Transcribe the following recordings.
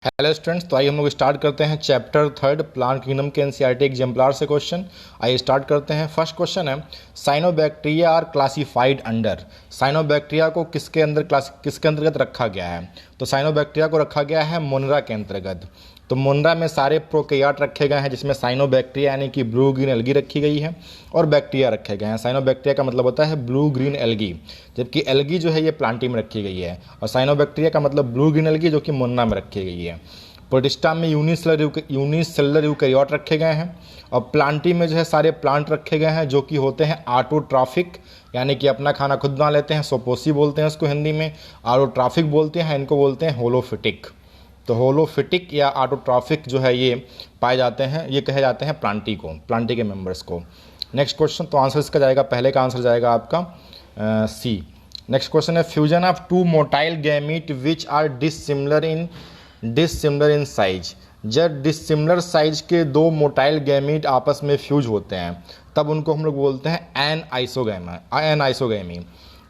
Hello students, तो आइए हम लोग स्टार्ट करते हैं चैप्टर थर्ड प्लांट किंगडम के एनसीईआरटी एग्जाम्पलर से क्वेश्चन। आइए स्टार्ट करते हैं। फर्स्ट क्वेश्चन है, cyanobacteria are classified under. Cyanobacteria को किसके अंतर्गत रखा गया है? तो साइनोबैक्टीरिया को रखा गया है मोनरा के अंतर्गत। तो मोनरा में सारे प्रोकैरियोट रखे गए हैं, जिसमें साइनोबैक्टीरिया यानी कि ब्लू ग्रीन एल्गी रखी गई है और बैक्टीरिया रखे गए हैं। साइनोबैक्टीरिया का मतलब होता है ब्लू ग्रीन एल्गी, जबकि एल्गी जो है ये प्लांटी में रखी गई है, और साइनोबैक्टीरिया का मतलब ब्लू ग्रीन एल्गी जो कि मोनरा में रखी गई है। प्रोटिस्टा में यूनिसेलुलर यूकैरियोट रखे गए हैं, और प्लांटी में जो है सारे प्लांट रखे गए हैं जो कि होते हैं ऑटोट्रॉफिक, यानी कि अपना खाना खुद बना लेते हैं। सोपोसी बोलते हैं उसको हिंदी में, ऑटोट्रॉफिक बोलते हैं, इनको बोलते हैं होलोफिटिक। तो होलोफिटिक या ऑटोट्रॉफिक जो है ये पाए जाते हैं, ये कहे जाते हैं प्लांटी के मेंबर्स को। नेक्स्ट क्वेश्चन, तो आंसर इसका जाएगा, पहले का आंसर जाएगा आपका सी। नेक्स्ट क्वेश्चन है, fusion of two motile gamete which are dissimilar in size. जब डिसिमिलर साइज के दो मोटाइल गैमीट आपस में फ्यूज होते हैं तब उनको हम लोग बोलते हैं एनाइसोगैमी।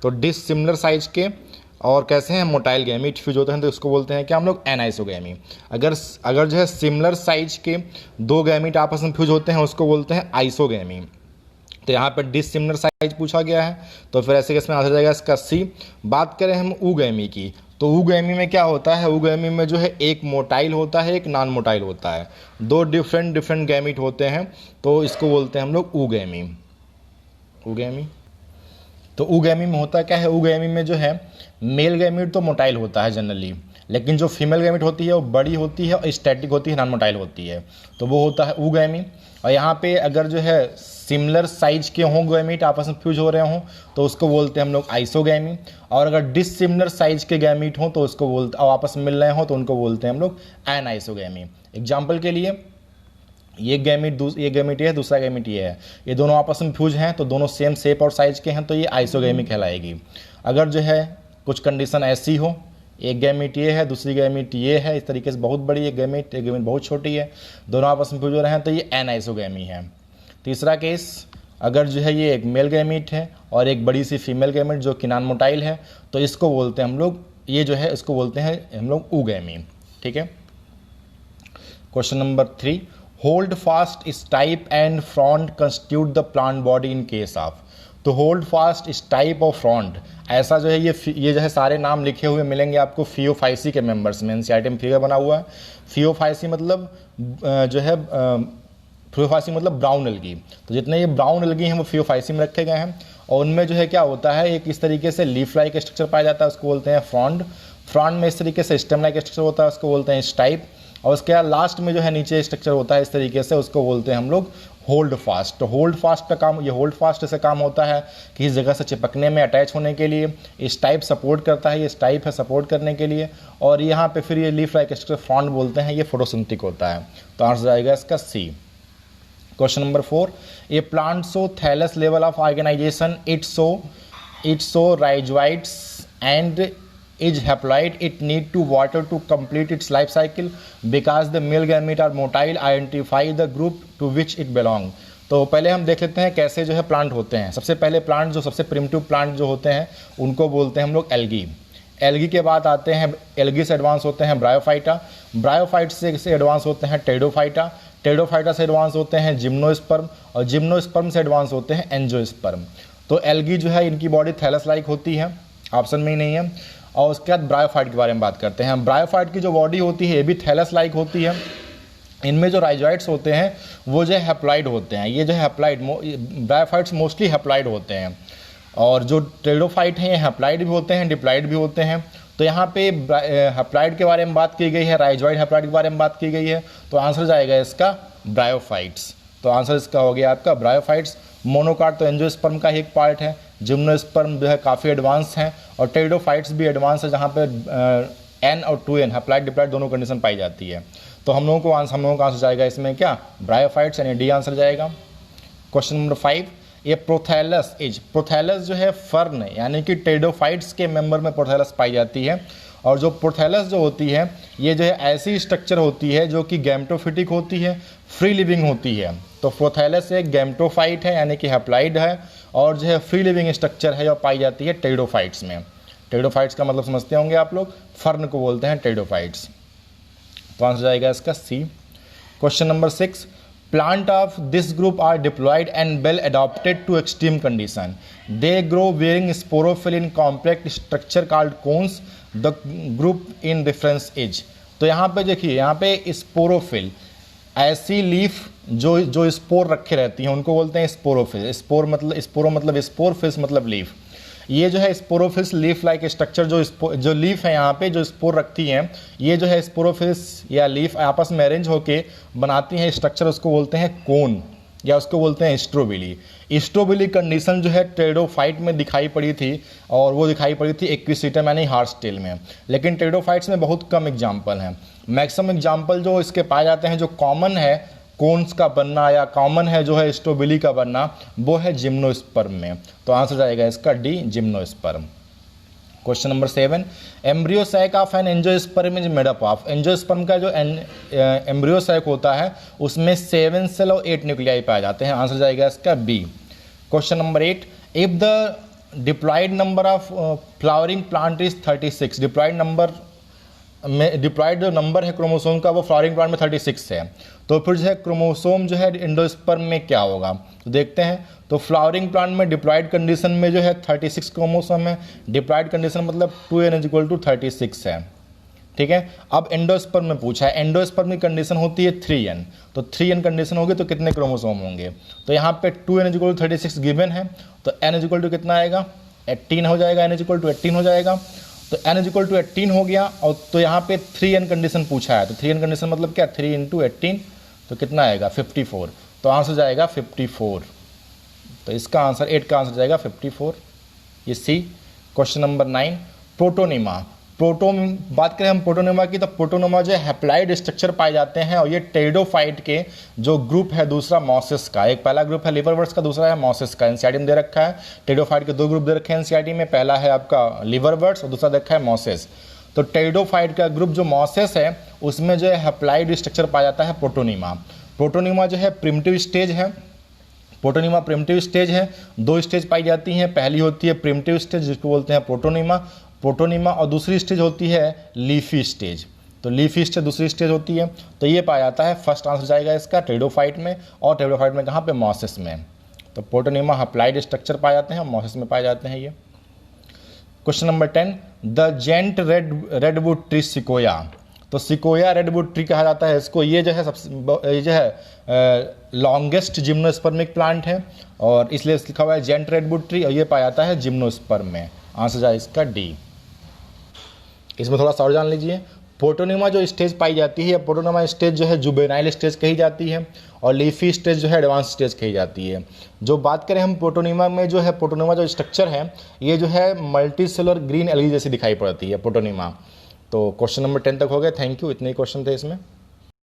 तो डिसिमिलर साइज के और कैसे हैं मोटाइल गैमीट फ्यूज होते हैं तो इसको बोलते हैं क्या हम लोग एनाइसोगैमी। अगर जो है सिमिलर साइज के दो गैमीट आपस में फ्यूज होते हैं उसको बोलते हैं आइसोगैमी। तो यहाँ पर डिसिमिलर साइज पूछा गया है, तो फिर ऐसे इसमें आंसर जाएगा इसका सी। बात करें हम ऊगैमी की, तो ऊगैमी में क्या होता है? ऊगैमी में जो है एक मोटाइल होता है, एक नॉन मोटाइल होता है, दो डिफरेंट गैमीट होते हैं, तो इसको बोलते हैं हम लोग ऊगैमी। तो ऊगैमी में होता क्या है? ऊगैमी में जो है मेल गैमीट तो मोटाइल होता है जनरली, लेकिन जो फीमेल गैमीट होती है वो बड़ी होती है और स्टैटिक होती है, नॉन मोटाइल होती है, तो वो होता है ऊगैमी। और यहाँ पे अगर जो है सिमिलर साइज के हों गैमीट आपस में फ्यूज हो रहे हों तो उसको बोलते हैं हम लोग आइसोगैमी। और अगर डिसिमिलर साइज के गैमीट हों तो उसको बोलते, और आपस में मिल रहे हों तो उनको बोलते हैं हम लोग एनाइसोगैमी। एग्जाम्पल के लिए ये गैमीट ये है, दूसरा गैमीट ये है, ये दोनों आपस में फ्यूज हैं तो दोनों सेम शेप और साइज के हैं, तो ये आइसोगैमी कहलाएगी। अगर जो है कुछ कंडीशन ऐसी हो, एक गैमीट ये है, दूसरी गैमीट ये है, इस तरीके से बहुत बड़ी है गैमीट, एक गैमीट बहुत छोटी है, दोनों आपस में फ्यूज हो रहे हैं, तो ये एनाइसोगैमी है। तीसरा केस, अगर जो है ये एक मेल गैमीट है और एक बड़ी सी फीमेल गैमीट जो कि नॉन मोटाइल है, तो इसको बोलते हैं हम लोग, ये जो है इसको बोलते हैं हम लोग ऊगैमी। ठीक है। Question number 3, hold fast stipe and front constitute the plant body in case of. तो होल्ड फास्ट, स्टाइप और फ्रॉन्ट, ऐसा जो है ये जो है सारे नाम लिखे हुए मिलेंगे आपको फियोफाइसी के मेंबर्स में। एनसीईआरटी में फिगर बना हुआ है। फियोफाइसी मतलब जो है फियोफाइसी मतलब ब्राउन एल्गी। तो जितने ये ब्राउन एल्गी हैं वो फियोफाइसी में रखे गए हैं, और उनमें जो है क्या होता है, एक इस तरीके से लीफ लाइक स्ट्रक्चर पाया जाता है, उसको बोलते हैं फ्रॉन्ट। फ्रॉन्ट में इस तरीके से स्टेम लाइक स्ट्रक्चर होता है, उसको बोलते हैं स्टाइप। और उसके बाद लास्ट में जो है नीचे स्ट्रक्चर होता है इस तरीके से, उसको बोलते हैं हम लोग होल्ड फास्ट। तो होल्ड फास्ट का काम, ये होल्ड फास्ट से काम होता है कि इस जगह से चिपकने में, अटैच होने के लिए इस टाइप सपोर्ट करता है, ये टाइप है सपोर्ट करने के लिए। और यहाँ पे फिर ये लीफ लाइक स्ट्रक्चर फ्रॉन्ट बोलते हैं, ये फोटोसिंथेटिक होता है। तो आंसर आएगा इसका C. Question number 4, a plant show thallus level of organization, it show rhizoids and is haploid, it need to water to complete its life cycle because the male gamete are motile, identify the group to which it belong। तो पहले हम देख लेते हैं कैसे जो है plant होते हैं। सबसे पहले प्लांट जो सबसे प्रिमिटिव प्लांट जो होते हैं उनको बोलते हैं हम लोग एल्गी। एल्गी के बाद आते हैं, एल्गी से एडवांस होते हैं ब्रायोफाइटा, ब्रायोफाइट से एडवांस होते हैं टेडोफाइटा, टेडोफाइटा से एडवांस होते हैं जिम्नोस्पर्म, और जिम्नोस्पर्म से एडवांस होते हैं एंजियोस्पर्म। तो एल्गी जो है इनकी बॉडी थैलस लाइक होती है, ऑप्शन में ही नहीं है। और उसके बाद ब्रायोफाइट के बारे में बात करते हैं। ब्रायोफाइट की जो बॉडी होती है ये भी थैलस लाइक होती है। इनमें जो राइजोइट्स होते हैं वो जो है हैप्लॉइड होते हैं। ये जो है हैप्लॉइड, ब्रायोफाइट्स मोस्टली हैप्लॉइड होते हैं, और जो टेडोफाइट हैं ये हैप्लॉइड भी होते हैं, डिप्लॉइड भी होते हैं। तो यहाँ पे हैप्लॉइड के बारे में बात की गई है, राइजोइड हैप्लॉइड के बारे में बात की गई है, तो आंसर जाएगा इसका ब्रायोफाइट्स। तो आंसर इसका हो गया आपका ब्रायोफाइट्स। मोनोकाट तो एंजियोस्पर्म का ही एक पार्ट है, जिम्नोस्पर्म जो है काफ़ी एडवांस हैं, और टेरिडोफाइट्स भी एडवांस है जहाँ पे एन और 2n हैप्लॉइड डिप्लॉइड दोनों कंडीशन पाई जाती है। तो हम लोगों का आंसर जाएगा इसमें क्या, ब्रायोफाइट्स, यानी डी आंसर जाएगा। क्वेश्चन नंबर 5, ये प्रोथैलस जो है फर्न यानी कि टेरिडोफाइट्स के मेंबर में प्रोथैलस पाई जाती है। और जो प्रोथैलस जो होती है ये जो है ऐसी स्ट्रक्चर होती है जो कि गैमेटोफिटिक होती है, फ्री लिविंग होती है। तो प्रोथैलस एक गैमेटोफाइट है यानी कि हैप्लॉइड है, और जो है फ्री लिविंग स्ट्रक्चर है जो पाई जाती है टेरिडोफाइट्स में। टेरिडोफाइट्स का मतलब समझते होंगे आप लोग, फर्न को बोलते हैं टेरिडोफाइट्स। तो आंसर जाएगा इसका C. Question number 6, plant of this group are diploid and well adapted to extreme condition, they grow bearing sporophyll in compact structure called cones, the group in difference as. तो यहाँ पे देखिए, यहाँ पे sporophyll, ऐसी leaf जो spore रखे रहती हैं उनको बोलते हैं स्पोरोफिल। स्पोर मतलब स्पोर, फिल्स मतलब लीफ। ये जो है स्पोरोफिल्स लीफ लाइक स्ट्रक्चर, जो लीफ है यहाँ पे जो स्पोर रखती हैं, ये जो है स्पोरोफिल्स या लीफ आपस में अरेंज होके बनाती हैं स्ट्रक्चर, उसको बोलते हैं कोन या उसको बोलते हैं स्ट्रोबिली। स्ट्रोबिली कंडीशन जो है टेरिडोफाइट में दिखाई पड़ी थी, और वो दिखाई पड़ी थी एक्विसिटम यानी हार्स टेल में। लेकिन टेरिडोफाइट्स में बहुत कम एग्जाम्पल हैं। मैक्सिमम एग्जाम्पल जो इसके पाए जाते हैं, जो कॉमन है कोन्स का बनना या कॉमन है जो है स्ट्रोबिली का बनना, वो है जिम्नोस्पर्म में। तो आंसर जाएगा इसका D, gymnosperm. Question number 7, embryo sac of an angiosperm is made up of. Angiosperm का जो एम्ब्रियोसैक होता है उसमें 7 सेल और 8 न्यूक्लियाई पाए जाते हैं। आंसर जाएगा इसका B. Question number 8, if the diploid number of flowering plant is 36, diploid number में डिप्लॉयड जो नंबर है क्रोमोसोम का वो फ्लावरिंग प्लांट में 36 है, तो फिर जो है क्रोमोसोम जो है एंडोस्पर्म में क्या होगा, तो देखते हैं। तो फ्लावरिंग प्लांट में डिप्लॉयड कंडीशन में जो है 36 क्रोमोसोम है। डिप्लॉयड कंडीशन मतलब 2n = 36 है, ठीक है। अब एंडोस्पर्म में पूछा है, एंडोस्पर्म की कंडीशन होती है 3n, तो 3n कंडीशन होगी तो कितने क्रोमोसोम होंगे, तो यहाँ पे 2n = 36 गिवन है, तो n = कितना आएगा, 18 हो जाएगा, n = 18 हो जाएगा। तो n = 18 हो गया, और तो यहाँ पे 3n कंडीशन पूछा है, तो 3n कंडीशन मतलब क्या, 3 × 18, तो कितना आएगा 54। तो आंसर जाएगा 54। तो इसका आंसर 8 का आंसर जाएगा 54, ये सी। Question number 9, protonema. बात करें हम प्रोटोनिमा की, तो प्रोटोनिमा जो हैप्लाइड स्ट्रक्चर पाए जाते हैं, और ये टेरिडोफाइट के जो ग्रुप है, दूसरा मॉसेस का, एक पहला ग्रुप है लिवरवर्ट्स का, दूसरा है मॉसेस का। एनसीईआरटी में दे रखा है टेरिडोफाइट के 2 ग्रुप दे रखे हैं एनसीईआरटी में, पहला है आपका लिवरवर्ट्स और दूसरा देखा है मॉसेस। तो टेरिडोफाइट का ग्रुप जो मॉसेस है उसमें जो है हैप्लाइड स्ट्रक्चर पाया जाता है प्रोटोनिमा। प्रोटोनिमा जो है प्रिमिटिव स्टेज है, प्रोटोनिमा प्रिमिटिव स्टेज है। 2 स्टेज पाई जाती हैं, पहली होती है प्रिमिटिव स्टेज जिसको बोलते हैं प्रोटोनिमा, और दूसरी स्टेज होती है लीफी स्टेज। तो लीफी स्टेज दूसरी स्टेज होती है। तो ये पाया जाता है, फर्स्ट आंसर जाएगा इसका टेरिडोफाइट में, और टेरिडोफाइट में कहाँ पे, मॉसेस में। तो प्रोटोनिमा हैप्लाइड स्ट्रक्चर पाए जाते हैं, मॉसेस में पाए जाते हैं ये। Question number 10, the giant redwood tree sequoia. तो सिकोया रेडवुड ट्री कहा जाता है इसको। ये जो है लॉन्गेस्ट जिम्नोस्पर्मिक प्लांट है, और इसलिए लिखा हुआ है जेंट रेडवुड ट्री, और ये पाया जाता है जिम्नोस्पर्म में। आंसर जाए इसका डी। इसमें थोड़ा सा और जान लीजिए, प्रोटोनिमा जो स्टेज पाई जाती है, प्रोटोनिमा स्टेज जो है जुवेनाइल स्टेज कही जाती है, और लीफी स्टेज जो है एडवांस स्टेज कही जाती है। जो बात करें हम प्रोटोनिमा में, जो है प्रोटोनिमा जो स्ट्रक्चर है ये जो है मल्टी सेलुलर ग्रीन एलगी जैसी दिखाई पड़ती है प्रोटोनिमा। तो क्वेश्चन नंबर 10 तक हो गया। थैंक यू, इतने ही क्वेश्चन थे इसमें।